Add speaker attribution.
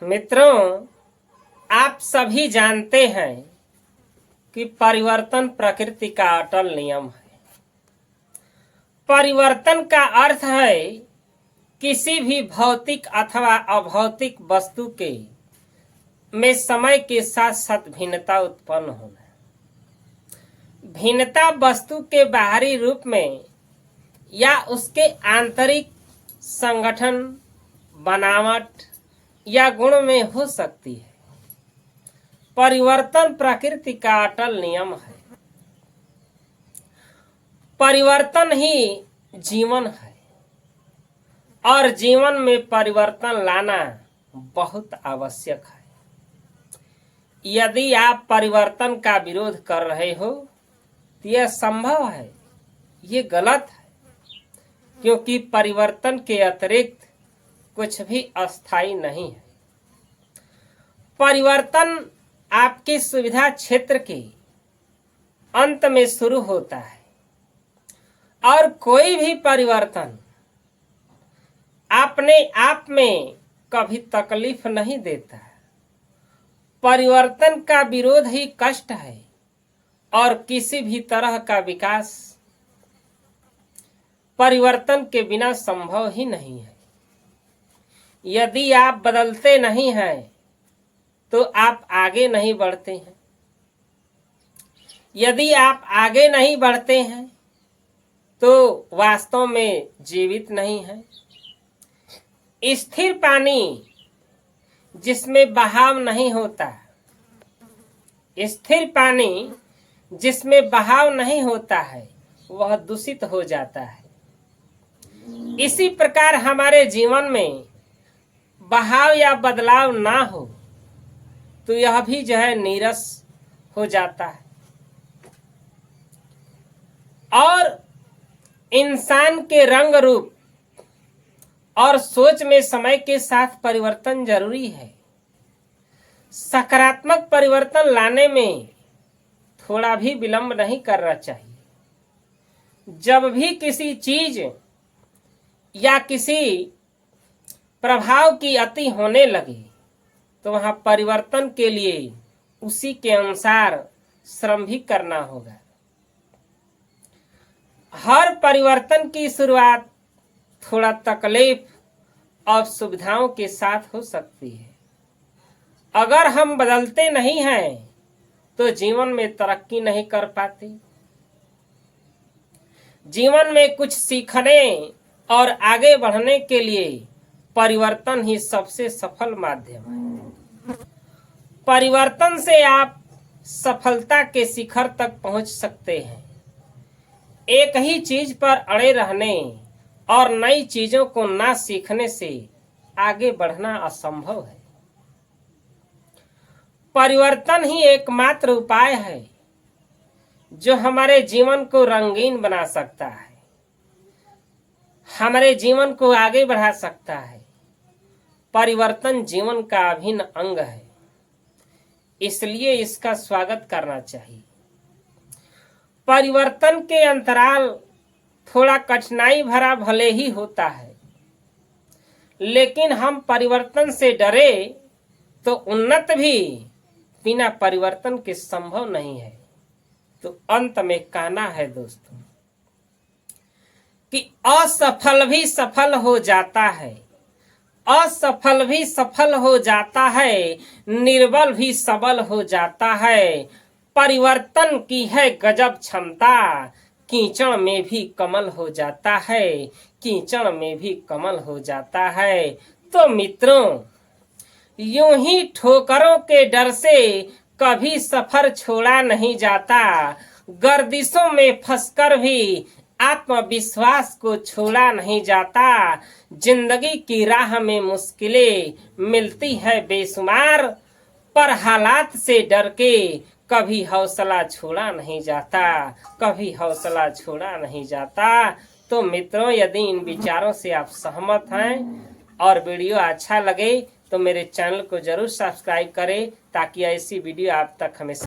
Speaker 1: मित्रों, आप सभी जानते हैं कि परिवर्तन प्रकृति का अटल नियम है। परिवर्तन का अर्थ है किसी भी भौतिक अथवा अभौतिक वस्तु के में समय के साथ साथ भिन्नता उत्पन्न होना। भिन्नता वस्तु के बाहरी रूप में या उसके आंतरिक संगठन, बनावट या गुण में हो सकती है। परिवर्तन प्रकृति का अटल नियम है। परिवर्तन ही जीवन है और जीवन में परिवर्तन लाना बहुत आवश्यक है। यदि आप परिवर्तन का विरोध कर रहे हो तो यह संभव है, ये गलत है, क्योंकि परिवर्तन के अतिरिक्त कुछ भी अस्थायी नहीं है। परिवर्तन आपकी सुविधा क्षेत्र के अंत में शुरू होता है और कोई भी परिवर्तन अपने आप में कभी तकलीफ नहीं देता है। परिवर्तन का विरोध ही कष्ट है और किसी भी तरह का विकास परिवर्तन के बिना संभव ही नहीं है। यदि आप बदलते नहीं हैं तो आप आगे नहीं बढ़ते हैं। यदि आप आगे नहीं बढ़ते हैं तो वास्तव में जीवित नहीं है। स्थिर पानी जिसमें बहाव नहीं होता, स्थिर पानी जिसमें बहाव नहीं होता है, वह दूषित हो जाता है। इसी प्रकार हमारे जीवन में बहाव या बदलाव ना हो तो यह भी जो है नीरस हो जाता है। और इंसान के रंग रूप और सोच में समय के साथ परिवर्तन जरूरी है। सकारात्मक परिवर्तन लाने में थोड़ा भी विलंब नहीं करना चाहिए। जब भी किसी चीज या किसी प्रभाव की अति होने लगे तो वहां परिवर्तन के लिए उसी के अनुसार श्रम भी करना होगा। हर परिवर्तन की शुरुआत थोड़ा तकलीफ और सुविधाओं के साथ हो सकती है। अगर हम बदलते नहीं हैं तो जीवन में तरक्की नहीं कर पाते। जीवन में कुछ सीखने और आगे बढ़ने के लिए परिवर्तन ही सबसे सफल माध्यम है। परिवर्तन से आप सफलता के शिखर तक पहुंच सकते हैं। एक ही चीज पर अड़े रहने और नई चीजों को ना सीखने से आगे बढ़ना असंभव है। परिवर्तन ही एकमात्र उपाय है जो हमारे जीवन को रंगीन बना सकता है, हमारे जीवन को आगे बढ़ा सकता है। परिवर्तन जीवन का अभिन्न अंग है, इसलिए इसका स्वागत करना चाहिए। परिवर्तन के अंतराल थोड़ा कठिनाई भरा भले ही होता है, लेकिन हम परिवर्तन से डरे तो उन्नत भी बिना परिवर्तन के संभव नहीं है। तो अंत में कहना है दोस्तों कि असफल भी सफल हो जाता है, असफल भी सफल हो जाता है, निर्बल भी सबल हो जाता है। परिवर्तन की है गजब क्षमता, कीचड़ में भी कमल हो जाता है, कीचड़ में भी कमल हो जाता है। तो मित्रों, यूं ही ठोकरों के डर से कभी सफर छोड़ा नहीं जाता। गर्दिशों में फंसकर भी आत्मविश्वास को छोड़ा नहीं जाता। जिंदगी की राह में मुश्किलें मिलती है बेशुमार, पर हालात से डर के कभी हौसला छोड़ा नहीं जाता, कभी हौसला छोड़ा नहीं जाता। तो मित्रों, यदि इन विचारों से आप सहमत हैं और वीडियो अच्छा लगे तो मेरे चैनल को जरूर सब्सक्राइब करें, ताकि ऐसी वीडियो आप तक हमेशा